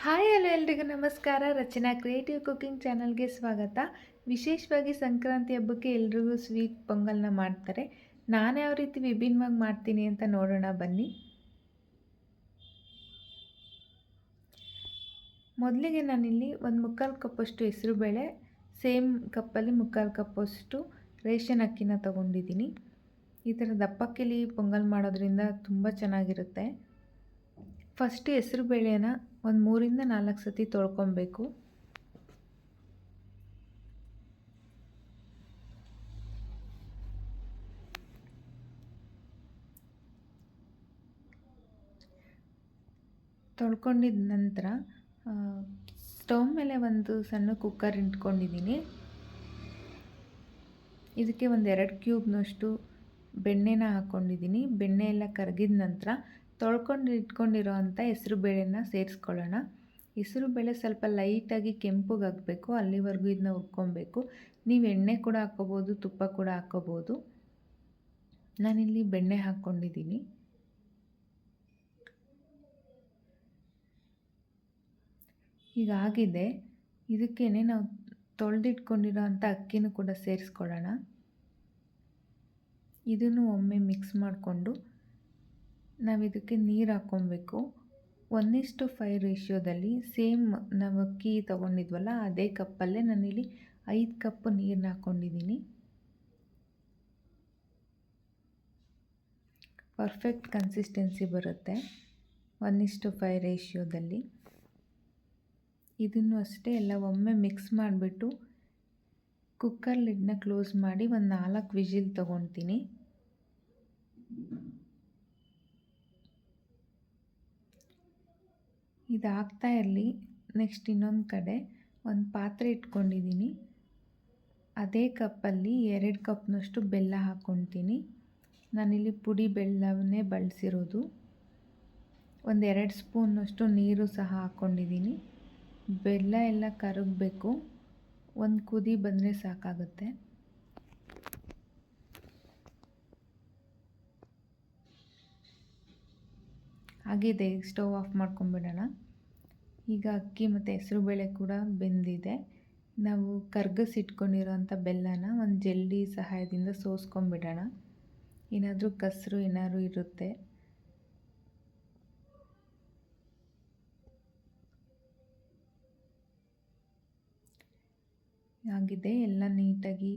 Hi hello ಎಲ್ರಿಗೂ ನಮಸ್ಕಾರ. ರಚನಾ creative cooking ಚಾನಲ್ಗೆ ಸ್ವಾಗತ. ವಿಶೇಷವಾಗಿ ಸಂಕ್ರಾಂತಿ ಹಬ್ಬಕ್ಕೆ ಎಲ್ರಿಗೂ ಸ್ವೀಟ್ ಪೊಂಗಲ್ನ ಮಾಡ್ತಾರೆ. ನಾನು ಯಾವ ರೀತಿ ವಿಭಿನ್ನವಾಗಿ ಮಾಡ್ತೀನಿ ಅಂತ ನೋಡೋಣ ಬನ್ನಿ. ಮೊದಲಿಗೆ ನಾನಿಲ್ಲಿ ಒಂದು ಮುಕ್ಕಾಲು ಕಪ್ಪಷ್ಟು ಹೆಸರುಬೇಳೆ, ಸೇಮ್ ಕಪ್ಪಲ್ಲಿ ಮುಕ್ಕಾಲು ಕಪ್ಪಷ್ಟು ರೇಷನ್ ಅಕ್ಕಿನ ತೊಗೊಂಡಿದ್ದೀನಿ. ಈ ಥರ ದಪ್ಪಕ್ಕಿಲಿ ಪೊಂಗಲ್ ಮಾಡೋದ್ರಿಂದ ತುಂಬ ಚೆನ್ನಾಗಿರುತ್ತೆ. ಫಸ್ಟ್ ಹೆಸರು ಬೇಳೆನ ಒಂದು 3ರಿಂದ 4 ಸತಿ ತೊಳ್ಕೊಬೇಕು. ತೊಳ್ಕೊಂಡಿದ ನಂತರ ಸ್ಟವ್ ಮೇಲೆ ಒಂದು ಸಣ್ಣ ಕುಕ್ಕರ್ ಇಟ್ಕೊಂಡಿದ್ದೀನಿ. ಇದಕ್ಕೆ ಒಂದು 2 ಕ್ಯೂಬ್ನಷ್ಟು ಬೆಣ್ಣೆನ ಹಾಕ್ಕೊಂಡಿದ್ದೀನಿ. ಬೆಣ್ಣೆ ಎಲ್ಲ ಕರಗಿದ ನಂತರ ತೊಳ್ಕೊಂಡು ಇಟ್ಕೊಂಡಿರೋ ಅಂಥ ಹೆಸರು ಬೇಳೆನ ಸೇರಿಸ್ಕೊಳ್ಳೋಣ. ಹೆಸರು ಬೇಳೆ ಸ್ವಲ್ಪ ಲೈಟಾಗಿ ಕೆಂಪಗಾಗಬೇಕು, ಅಲ್ಲಿವರೆಗೂ ಇದನ್ನ ಹುರ್ಕೊಬೇಕು. ನೀವು ಎಣ್ಣೆ ಕೂಡ ಹಾಕ್ಕೋಬೋದು, ತುಪ್ಪ ಕೂಡ ಹಾಕ್ಕೋಬೋದು. ನಾನಿಲ್ಲಿ ಬೆಣ್ಣೆ ಹಾಕ್ಕೊಂಡಿದ್ದೀನಿ. ಹೀಗಾಗಿದೆ. ಇದಕ್ಕೇ ನಾವು ತೊಳೆದಿಟ್ಕೊಂಡಿರೋ ಅಂಥ ಅಕ್ಕಿನೂ ಕೂಡ ಸೇರಿಸ್ಕೊಳ್ಳೋಣ. ಇದನ್ನು ಒಮ್ಮೆ ಮಿಕ್ಸ್ ಮಾಡಿಕೊಂಡು ನಾವು ಇದಕ್ಕೆ ನೀರು ಹಾಕ್ಕೊಬೇಕು. 1:5 ರೇಷಿಯೋದಲ್ಲಿ ಸೇಮ್ ನಾವು ಅಕ್ಕಿ ತೊಗೊಂಡಿದ್ವಲ್ಲ ಅದೇ ಕಪ್ಪಲ್ಲೇ ನಾನಿಲ್ಲಿ 5 ಕಪ್ ನೀರನ್ನ ಹಾಕ್ಕೊಂಡಿದ್ದೀನಿ. ಪರ್ಫೆಕ್ಟ್ ಕನ್ಸಿಸ್ಟೆನ್ಸಿ ಬರುತ್ತೆ 1:5 ರೇಷಿಯೋದಲ್ಲಿ. ಇದನ್ನು ಅಷ್ಟೇ ಎಲ್ಲ ಒಮ್ಮೆ ಮಿಕ್ಸ್ ಮಾಡಿಬಿಟ್ಟು ಕುಕ್ಕರ್ ಲಿಡ್ನ ಕ್ಲೋಸ್ ಮಾಡಿ ಒಂದು 4 ವಿಜಿಲ್ ತೊಗೊಳ್ತೀನಿ. ಇದಾಗ್ತಾ ಇರಲಿ. ನೆಕ್ಸ್ಟ್ ಇನ್ನೊಂದು ಕಡೆ ಒಂದು ಪಾತ್ರೆ ಇಟ್ಕೊಂಡಿದ್ದೀನಿ. ಅದೇ ಕಪ್ಪಲ್ಲಿ 2 ಕಪ್ನಷ್ಟು ಬೆಲ್ಲ ಹಾಕ್ಕೊತೀನಿ. ನಾನಿಲ್ಲಿ ಪುಡಿ ಬೆಲ್ಲವನ್ನೇ ಬಳಸಿರೋದು. ಒಂದು 2 ಸ್ಪೂನ್ನಷ್ಟು ನೀರು ಸಹ ಹಾಕ್ಕೊಂಡಿದ್ದೀನಿ. ಬೆಲ್ಲ ಎಲ್ಲ ಕರಗಬೇಕು. ಒಂದು ಕುದಿ ಬಂದರೆ ಸಾಕಾಗುತ್ತೆ. ಆಗಿದೆ. ಸ್ಟವ್ ಆಫ್ ಮಾಡ್ಕೊಂಬಿಡೋಣ. ಈಗ ಅಕ್ಕಿ ಮತ್ತು ಹೆಸರುಬೇಳೆ ಕೂಡ ಬೆಂದಿದೆ. ನಾವು ಕರ್ಗಿಸಿಟ್ಕೊಂಡಿರೋಂಥ ಬೆಲ್ಲನ ಒಂದು ಜಲ್ಡಿ ಸಹಾಯದಿಂದ ಸೋಸ್ಕೊಂಬಿಡೋಣ. ಏನಾದರೂ ಕಸರು ಏನಾದರೂ ಇರುತ್ತೆ. ಆಗಿದೆ. ಎಲ್ಲ ನೀಟಾಗಿ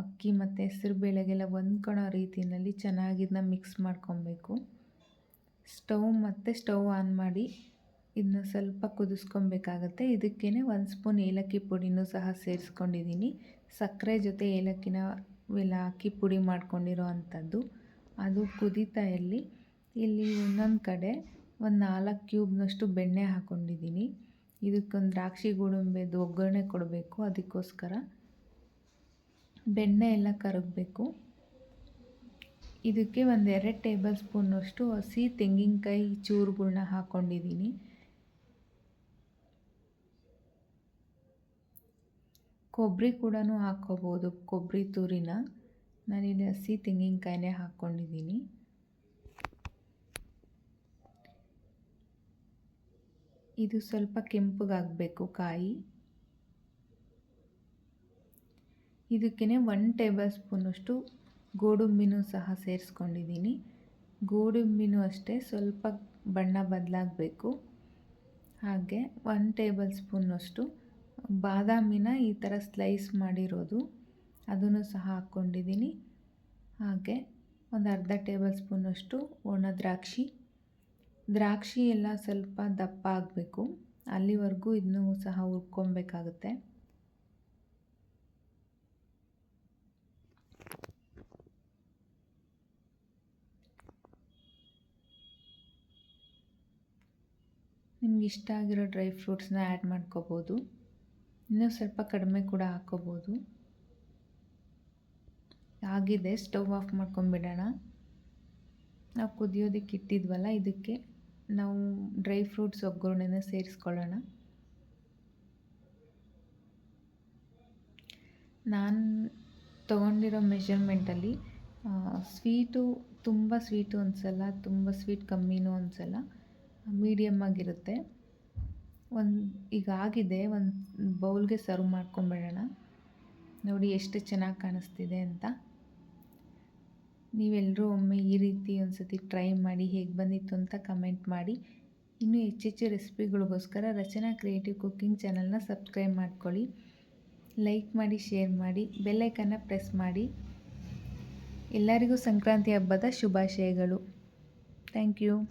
ಅಕ್ಕಿ ಮತ್ತು ಹೆಸರುಬೇಳೆಗೆಲ್ಲ ಹೊಂದ್ಕೊಳ್ಳೋ ರೀತಿಯಲ್ಲಿ ಚೆನ್ನಾಗಿ ಇದನ್ನ ಮಿಕ್ಸ್ ಮಾಡ್ಕೊಬೇಕು. ಸ್ಟವ್ ಆನ್ ಮಾಡಿ ಇದನ್ನ ಸ್ವಲ್ಪ ಕುದಿಸ್ಕೊಬೇಕಾಗತ್ತೆ. ಇದಕ್ಕೇ 1 ಸ್ಪೂನ್ ಏಲಕ್ಕಿ ಪುಡಿನೂ ಸಹ ಸೇರಿಸ್ಕೊಂಡಿದ್ದೀನಿ. ಸಕ್ಕರೆ ಜೊತೆ ಏಲಕ್ಕಿನ ಎಲ್ಲ ಹಾಕಿ ಪುಡಿ ಮಾಡ್ಕೊಂಡಿರೋ ಅಂಥದ್ದು. ಅದು ಕುದೀತಾ ಇರಲಿ. ಇಲ್ಲಿ ಇನ್ನೊಂದು ಕಡೆ ಒಂದು 4 ಕ್ಯೂಬ್ನಷ್ಟು ಬೆಣ್ಣೆ ಹಾಕ್ಕೊಂಡಿದ್ದೀನಿ. ಇದಕ್ಕೊಂದು ದ್ರಾಕ್ಷಿ ಗೋಡಂಬಿದು ಒಗ್ಗರಣೆ ಕೊಡಬೇಕು. ಅದಕ್ಕೋಸ್ಕರ ಬೆಣ್ಣೆ ಎಲ್ಲ ಕರಗಬೇಕು. ಇದಕ್ಕೆ ಒಂದು 2 ಟೇಬಲ್ ಸ್ಪೂನ್ನಷ್ಟು ಹಸಿ ತೆಂಗಿನಕಾಯಿ ಚೂರುಗಳನ್ನ ಹಾಕ್ಕೊಂಡಿದ್ದೀನಿ. ಕೊಬ್ಬರಿ ಕೂಡ ಹಾಕ್ಕೋಬೋದು, ಕೊಬ್ಬರಿ ತುರಿನ. ನಾನಿಲ್ಲಿ ಹಸಿ ತೆಂಗಿನಕಾಯಿನೇ ಹಾಕ್ಕೊಂಡಿದ್ದೀನಿ. ಇದು ಸ್ವಲ್ಪ ಕೆಂಪಗಾಗಬೇಕು ಕಾಯಿ. ಇದಕ್ಕೇ 1 ಟೇಬಲ್ ಸ್ಪೂನಷ್ಟು ಗೋಡಂಬಿನೂ ಸಹ ಸೇರಿಸ್ಕೊಂಡಿದ್ದೀನಿ. ಗೋಡಂಬಿನೂ ಅಷ್ಟೇ ಸ್ವಲ್ಪ ಬಣ್ಣ ಬದಲಾಗಬೇಕು. ಹಾಗೆ 1 ಟೇಬಲ್ ಸ್ಪೂನಷ್ಟು ಬಾದಾಮಿನ ಈ ಥರ ಸ್ಲೈಸ್ ಮಾಡಿರೋದು ಅದನ್ನು ಸಹ ಹಾಕ್ಕೊಂಡಿದ್ದೀನಿ. ಹಾಗೆ ಒಂದು ಅರ್ಧ ಟೇಬಲ್ ಸ್ಪೂನಷ್ಟು ಒಣ ದ್ರಾಕ್ಷಿ ಎಲ್ಲ ಸ್ವಲ್ಪ ದಪ್ಪ ಆಗಬೇಕು. ಅಲ್ಲಿವರೆಗೂ ಇದನ್ನು ಸಹ ಹುರ್ಕೊಬೇಕಾಗುತ್ತೆ. ನಿಮ್ಗೆ ಇಷ್ಟ ಆಗಿರೋ ಡ್ರೈ ಫ್ರೂಟ್ಸ್ನ ಆ್ಯಡ್ ಮಾಡ್ಕೋಬೋದು. ಇನ್ನೂ ಸ್ವಲ್ಪ ಕಡಿಮೆ ಕೂಡ ಹಾಕ್ಕೋಬೋದು. ಆಗಿದೆ. ಸ್ಟವ್ ಆಫ್ ಮಾಡ್ಕೊಂಬಿಡೋಣ. ನಾವು ಕುದಿಯೋದಕ್ಕೆ ಇಟ್ಟಿದ್ವಲ್ಲ, ಇದಕ್ಕೆ ನಾವು ಡ್ರೈ ಫ್ರೂಟ್ಸ್ ಒಗ್ಗರಣೆನ ಸೇರಿಸ್ಕೊಳ್ಳೋಣ. ನಾನು ತೊಗೊಂಡಿರೋ ಮೆಷರ್ಮೆಂಟಲ್ಲಿ ಸ್ವೀಟು ತುಂಬ ಸ್ವೀಟು ಅನಿಸಲ್ಲ, ತುಂಬ ಸ್ವೀಟ್ ಕಮ್ಮಿನೂ ಅನಿಸಲ್ಲ, ಮೀಡಿಯಮ್ ಆಗಿರುತ್ತೆ. ಈಗ ಆಗಿದೆ, ಒಂದು ಬೌಲ್ಗೆ ಸರ್ವ್ ಮಾಡ್ಕೊಂಬಿಡೋಣ. ನೋಡಿ ಎಷ್ಟು ಚೆನ್ನಾಗಿ ಕಾಣಿಸ್ತಿದೆ ಅಂತ. ನೀವೆಲ್ಲರೂ ಒಮ್ಮೆ ಈ ರೀತಿ ಒಂದು ಸತಿ ಟ್ರೈ ಮಾಡಿ ಹೇಗೆ ಬಂದಿತ್ತು ಅಂತ ಕಮೆಂಟ್ ಮಾಡಿ. ಇನ್ನೂ ಹೆಚ್ಚೆಚ್ಚು ರೆಸಿಪಿಗಳಿಗೋಸ್ಕರ ರಚನಾ ಕ್ರಿಯೇಟಿವ್ ಕುಕ್ಕಿಂಗ್ ಚಾನಲ್ನ ಸಬ್ಸ್ಕ್ರೈಬ್ ಮಾಡ್ಕೊಳ್ಳಿ. ಲೈಕ್ ಮಾಡಿ, ಶೇರ್ ಮಾಡಿ, ಬೆಲ್ ಐಕನ್ನ ಪ್ರೆಸ್ ಮಾಡಿ. ಎಲ್ಲರಿಗೂ ಸಂಕ್ರಾಂತಿ ಹಬ್ಬದ ಶುಭಾಶಯಗಳು. Thank you.